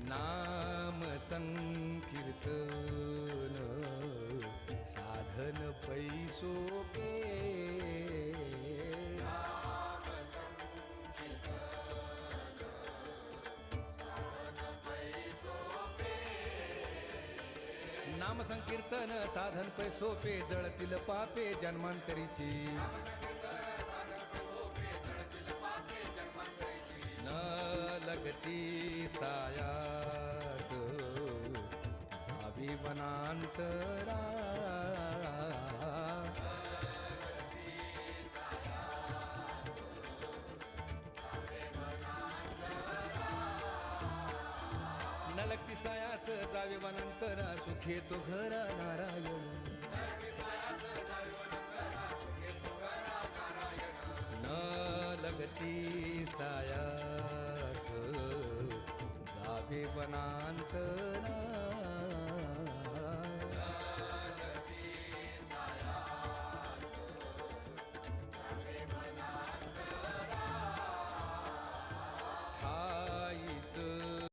नाम संकीर्तन साधन पैसोपे नाम संकीर्तन साधन पैसोपे जळतील पापे जन्मांतरीची न लगती सायास जावी वनांतरा न लगती सायास जावे वनांतरा सुखे तो घरा नारायण न लगती सायास जावे वनांतरा